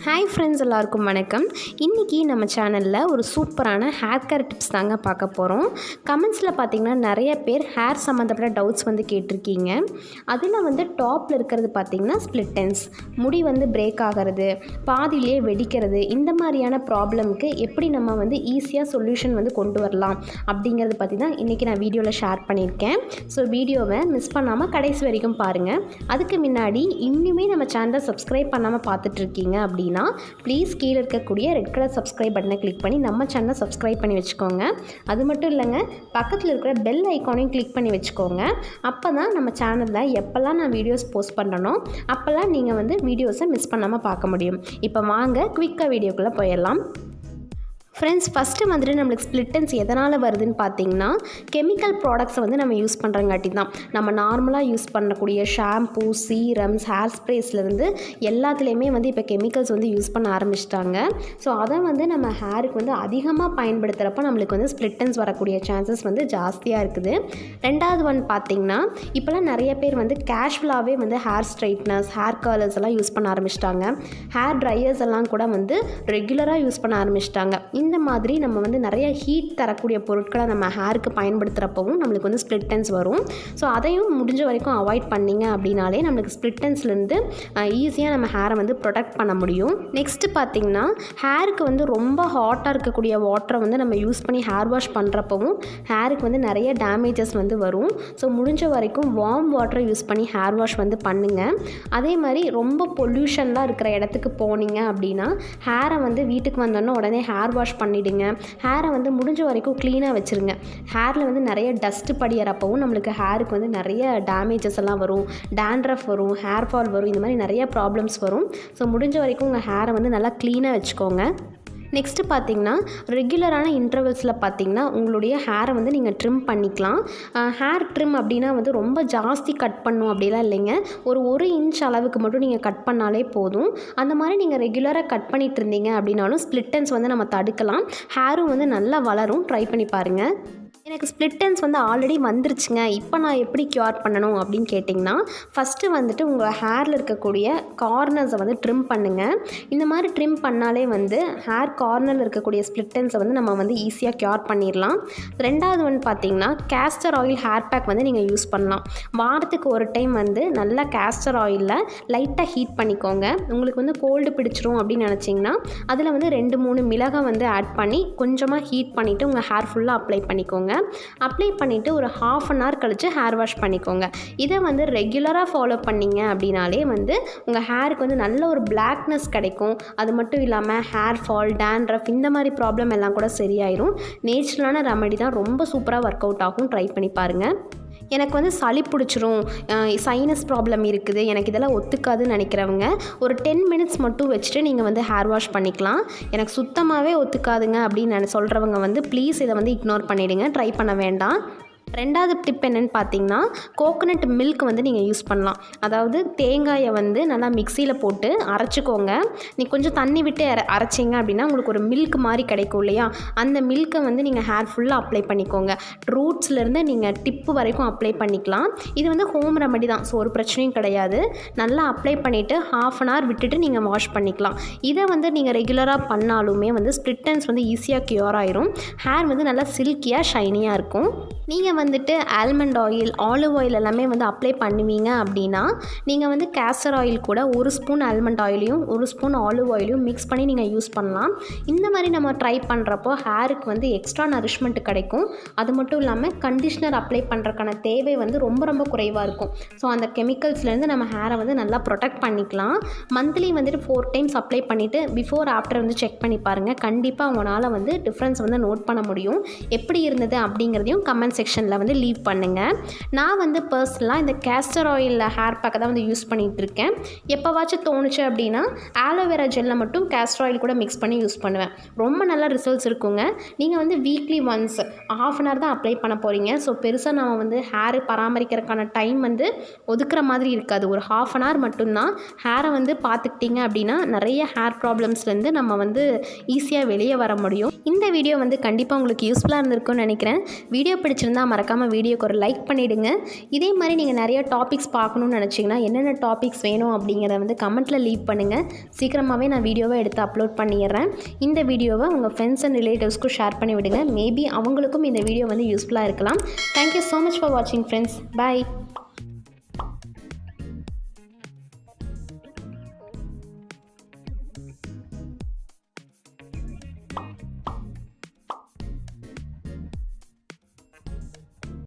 Hi friends, எல்லாருக்கும் வணக்கம். இன்றைக்கி நம்ம சேனலில் ஒரு சூப்பரான ஹேர் கேர் டிப்ஸ் தாங்க பார்க்க போகிறோம். கமெண்ட்ஸில் பார்த்திங்கன்னா நிறைய பேர் ஹேர் சம்மந்தப்பட்ட டவுட்ஸ் கேட்டிருக்கீங்க. அதில் டாப்பில் இருக்கிறது பார்த்திங்கன்னா ஸ்ப்ளிட் எண்ட்ஸ், முடி பிரேக் ஆகிறது, பாதியிலே வெடிக்கிறது, இந்த மாதிரியான ப்ராப்ளம்க்கு எப்படி நம்ம ஈஸியாக சொல்யூஷன் கொண்டு வரலாம் அப்படிங்கிறது பற்றி தான் இன்றைக்கி நான் வீடியோவில் ஷேர் பண்ணியிருக்கேன். ஸோ வீடியோவை மிஸ் பண்ணாமல் கடைசி வரைக்கும் பாருங்கள். அதுக்கு முன்னாடி இன்னுமே நம்ம சேனலை சப்ஸ்கிரைப் பண்ணாமல் பார்த்துட்ருக்கீங்க அப்படின்னா ப்ளீஸ் கீழே இருக்கக்கூடிய ரெட் கலர் சப்ஸ்கிரைப் பட்டனை கிளிக் பண்ணி நம்ம சேனலை சப்ஸ்கிரைப் பண்ணி வச்சுக்கோங்க. அது மட்டும் இல்லைங்க, பக்கத்தில் இருக்கிற பெல் ஐக்கானையும் கிளிக் பண்ணி வச்சுக்கோங்க. அப்போ தான் நம்ம சேனலில் எப்போல்லாம் நான் வீடியோஸ் போஸ்ட் பண்ணுறனோ அப்போல்லாம் நீங்கள் வீடியோஸை மிஸ் பண்ணாமல் பார்க்க முடியும். இப்போ வாங்க குயிக்காக வீடியோக்குள்ளே போயிடலாம். ஃப்ரெண்ட்ஸ், ஃபஸ்ட்டு நம்மளுக்கு ஸ்ப்ளிட் எண்ட்ஸ் எதனால் வருதுன்னு பார்த்தீங்கன்னா, கெமிக்கல் ப்ராடக்ட்ஸை நம்ம யூஸ் பண்ணுறங்காட்டி தான். நம்ம நார்மலாக யூஸ் பண்ணக்கூடிய ஷாம்பூ, சீரம்ஸ், ஹேர் ஸ்ப்ரேஸ்லேருந்து எல்லாத்துலேயுமே இப்போ கெமிக்கல்ஸ் யூஸ் பண்ண ஆரம்பிச்சிட்டாங்க. ஸோ அதை நம்ம ஹேருக்கு அதிகமாக பயன்படுத்துகிறப்ப நம்மளுக்கு ஸ்ப்ளிட் எண்ட்ஸ் வரக்கூடிய சான்சஸ் ஜாஸ்தியாக இருக்குது. ரெண்டாவது பார்த்திங்கன்னா, இப்போலாம் நிறைய பேர் கேஷுவலாகவே ஹேர் ஸ்ட்ரைட்னர்ஸ், ஹேர் கர்லர்ஸ் எல்லாம் யூஸ் பண்ண ஆரம்பிச்சிட்டாங்க. ஹேர் ட்ரையர்ஸ் எல்லாம் கூட ரெகுலராக யூஸ் பண்ண ஆரம்பிச்சிட்டாங்க. இந்த மாதிரி நம்ம நிறைய ஹீட் தரக்கூடிய பொருட்களை நம்ம ஹேருக்கு பயன்படுத்துகிறப்பவும் நம்மளுக்கு ஸ்ப்ளிட் எண்ட்ஸ் வரும். ஸோ அதையும் முடிஞ்ச வரைக்கும் அவாய்ட் பண்ணிங்க அப்படின்னாலே நம்மளுக்கு ஸ்ப்ளிட் எண்ட்ஸ்லேருந்து ஈஸியாக நம்ம ஹேரை ப்ரொடெக்ட் பண்ண முடியும். நெக்ஸ்ட்டு பார்த்திங்கன்னா, ஹேருக்கு ரொம்ப ஹாட்டாக இருக்கக்கூடிய வாட்டரை நம்ம யூஸ் பண்ணி ஹேர் வாஷ் பண்ணுறப்பவும் ஹேருக்கு நிறைய டேமேஜஸ் வரும். ஸோ முடிஞ்ச வரைக்கும் வார்ம் வாட்டரை யூஸ் பண்ணி ஹேர் வாஷ் பண்ணுங்கள். அதே மாதிரி ரொம்ப பொல்யூஷன்லாம் இருக்கிற இடத்துக்கு போனீங்க அப்படின்னா ஹேரை வீட்டுக்கு வந்தோன்னே உடனே ஹேர் வாஷ் பண்ணிவிடுங்க. ஹேரை முடிஞ்ச வரைக்கும் க்ளீனாக வச்சுருங்க. ஹேரில் நிறைய டஸ்ட்டு படிகிறப்பவும் நம்மளுக்கு ஹேருக்கு நிறைய டேமேஜஸ் எல்லாம் வரும், டேண்ட்ரஃப் வரும், ஹேர் ஃபால் வரும், இந்த மாதிரி நிறைய ப்ராப்ளம்ஸ் வரும். ஸோ முடிஞ்ச வரைக்கும் உங்கள் ஹேரை நல்லா க்ளீனாக வச்சுக்கோங்க. நெக்ஸ்ட்டு பார்த்திங்கன்னா, ரெகுலரான இன்டர்வல்ஸில் பார்த்திங்கன்னா உங்களுடைய ஹேரை நீங்கள் ட்ரிம் பண்ணிக்கலாம். ஹேர் ட்ரிம் அப்படின்னா ரொம்ப ஜாஸ்தி கட் பண்ணும் அப்படிலாம் இல்லைங்க. ஒரு இன்ச் அளவுக்கு மட்டும் நீங்கள் கட் பண்ணாலே போதும். அந்த மாதிரி நீங்கள் ரெகுலராக கட் பண்ணிகிட்டு இருந்தீங்க அப்படின்னாலும் ஸ்ப்ளிட் எண்ட்ஸ் நம்ம தடுக்கலாம். ஹேரும் நல்லா வளரும். ட்ரை பண்ணி பாருங்கள். எனக்கு ஸ்ப்ளிட் எண்ட்ஸ் ஆல்ரெடி வந்துருச்சுங்க, இப்போ நான் எப்படி க்யூர் பண்ணணும் அப்படின்னு கேட்டிங்கன்னா, ஃபஸ்ட்டு உங்கள் ஹேரில் இருக்கக்கூடிய கார்னர்ஸை ட்ரிம் பண்ணுங்கள். இந்த மாதிரி ட்ரிம் பண்ணாலே ஹேர் கார்னரில் இருக்கக்கூடிய ஸ்ப்ளிட் எண்ட்ஸை நம்ம ஈஸியாக க்யூர் பண்ணிடலாம். ரெண்டாவது பார்த்திங்கன்னா, கேஸ்டர் ஆயில் ஹேர் பேக் நீங்கள் யூஸ் பண்ணலாம். வாரத்துக்கு ஒரு டைம் நல்லா கேஸ்டர் ஆயிலில் லைட்டாக ஹீட் பண்ணிக்கோங்க. உங்களுக்கு கோல்டு பிடிச்சிரும் அப்படின்னு நினச்சிங்கன்னா அதில் 2-3 மிளகாய் ஆட் பண்ணி கொஞ்சமாக ஹீட் பண்ணிவிட்டு உங்கள் ஹேர் ஃபுல்லாக அப்ளை பண்ணிக்கோங்க. அப்ளை பண்ணிவிட்டு ஒரு 1/2 அன் ஹவர் கழித்து ஹேர் வாஷ் பண்ணிக்கோங்க. இதை ரெகுலராக ஃபாலோ பண்ணிங்க அப்படின்னாலே உங்கள் ஹேருக்கு நல்ல ஒரு பிளாக்னஸ் கிடைக்கும். அது மட்டும் இல்லாமல் ஹேர் ஃபால், டேண்ட்ரஃப் இந்த மாதிரி ப்ராப்ளம் எல்லாம் கூட சரியாயிரும். நேச்சுரலான ரெமெடி தான், ரொம்ப சூப்பராக ஒர்க் அவுட் ஆகும். ட்ரை பண்ணி பாருங்கள். எனக்கு சளி பிடிச்சிரும், சைனஸ் ப்ராப்ளம் இருக்குது, எனக்கு இதெல்லாம் ஒத்துக்காதுன்னு நினைக்கிறவங்க ஒரு 10 மினிட்ஸ் மட்டும் வச்சுட்டு நீங்கள் ஹேர் வாஷ் பண்ணிக்கலாம். எனக்கு சுத்தமாகவே ஒத்துக்காதுங்க அப்படின்னு சொல்கிறவங்க ப்ளீஸ் இதை இக்னோர் பண்ணிவிடுங்க, ட்ரை பண்ண வேண்டாம். ரெண்டாவது டிப் என்னென்னு பார்த்தீங்கன்னா, கோகோனட் மில்க் நீங்கள் யூஸ் பண்ணலாம். அதாவது தேங்காயை நல்லா மிக்சியில் போட்டு அரைச்சிக்கோங்க. கொஞ்சம் தண்ணி விட்டு அரைச்சிங்க அப்படின்னா உங்களுக்கு ஒரு மில்க் மாதிரி கிடைக்கும் இல்லையா, அந்த மில்க்கை நீங்கள் ஹேர் ஃபுல்லாக அப்ளை பண்ணிக்கோங்க. ரூட்ஸ்லேருந்து நீங்கள் டிப்பு வரைக்கும் அப்ளை பண்ணிக்கலாம். இது ஹோம் ரெமெடி தான், ஸோ ஒரு பிரச்சனையும் கிடையாது. நல்லா அப்ளை பண்ணிவிட்டு 1/2 அன் ஹவர் விட்டுட்டு நீங்கள் வாஷ் பண்ணிக்கலாம். இதை நீங்கள் ரெகுலராக பண்ணாலுமே ஸ்ப்ளிட் எண்ட்ஸ் ஈஸியாக க்யூர் ஆயிரும். ஹேர் நல்லா சில்கியாக ஷைனியாக இருக்கும். நீங்கள் ஆல்மண்ட் ஆயில், ஆலிவ் ஆயில் எல்லாமே அப்ளை பண்ணுவீங்க அப்படின்னா நீங்கள் கேஸ்டர் ஆயில் கூட 1 ஸ்பூன் ஆல்மண்ட் ஆயிலையும் 1 ஸ்பூன் ஆலிவ் ஆயிலையும் மிக்ஸ் பண்ணி நீங்கள் யூஸ் பண்ணலாம். இந்த மாதிரி நம்ம ட்ரை பண்ணுறப்போ ஹேருக்கு எக்ஸ்ட்ரா நரிஷ்மெண்ட் கிடைக்கும். அது மட்டும் இல்லாமல் கண்டிஷ்னர் அப்ளை பண்ணுறதுக்கான தேவை ரொம்ப ரொம்ப குறைவாக இருக்கும். ஸோ அந்த கெமிக்கல்ஸ்லேருந்து நம்ம ஹேரை நல்லா ப்ரொடெக்ட் பண்ணிக்கலாம். மந்த்லி 4 டைம்ஸ் அப்ளை பண்ணிவிட்டு பிஃபோர் ஆஃப்டர் செக் பண்ணி பாருங்கள். கண்டிப்பாக உங்களால் டிஃப்ரென்ஸ் நோட் பண்ண முடியும். எப்படி இருந்தது அப்படிங்கிறதையும் கமெண்ட் செக்ஷனில் லீவ் பண்ணுங்கள். நான் பர்சனலாக இந்த கேஸ்டர் ஆயில் ஹேர் பேக்கை தான் யூஸ் பண்ணிகிட்டு இருக்கேன். எப்போவாச்சும் தோணுச்சு அப்படின்னா ஆலோவேரா ஜெல்லை மட்டும் கேஸ்டர் ஆயில் கூட மிக்ஸ் பண்ணி யூஸ் பண்ணுவேன். ரொம்ப நல்ல ரிசல்ட்ஸ் இருக்குங்க. நீங்கள் வீக்லி ஒன்ஸ் 1/2 அன் ஹவர் தான் அப்ளை பண்ண போகிறீங்க. ஸோ பெருசாக நம்ம ஹேரை பராமரிக்கிறதுக்கான டைம் ஒதுக்குற மாதிரி இருக்காது. ஒரு 1/2 அன் ஹவர் மட்டும்தான். ஹேரை பார்த்துக்கிட்டிங்க அப்படின்னா நிறைய ஹேர் ப்ராப்ளம்ஸ்லேருந்து நம்ம ஈஸியாக வெளியே வர முடியும். இந்த வீடியோ கண்டிப்பாக உங்களுக்கு யூஸ்ஃபுல்லாக இருந்திருக்கும்னு நினைக்கிறேன். வீடியோ பிடிச்சிருந்தா மறக்காமல் வீடியோக்கு ஒரு லைக் பண்ணிவிடுங்க. இதே மாதிரி நீங்கள் நிறைய டாபிக்ஸ் பார்க்கணுன்னு நினச்சிங்கன்னா என்னென்ன டாபிக்ஸ் வேணும் அப்படிங்கிறத வந்து கமெண்ட்டில் லீவ் பண்ணுங்கள். சீக்கிரமாகவே நான் வீடியோவை எடுத்து அப்லோட் பண்ணிடுறேன். இந்த வீடியோவை உங்கள் ஃப்ரெண்ட்ஸ் அண்ட் ரிலேட்டிவ்ஸ்க்கும் ஷேர் பண்ணி விடுங்க. மேபி அவங்களுக்கும் இந்த வீடியோ வந்து யூஸ்ஃபுல்லாக இருக்கலாம். தேங்க்யூ ஸோ மச் ஃபார் வாட்சிங் ஃப்ரெண்ட்ஸ். பாய்.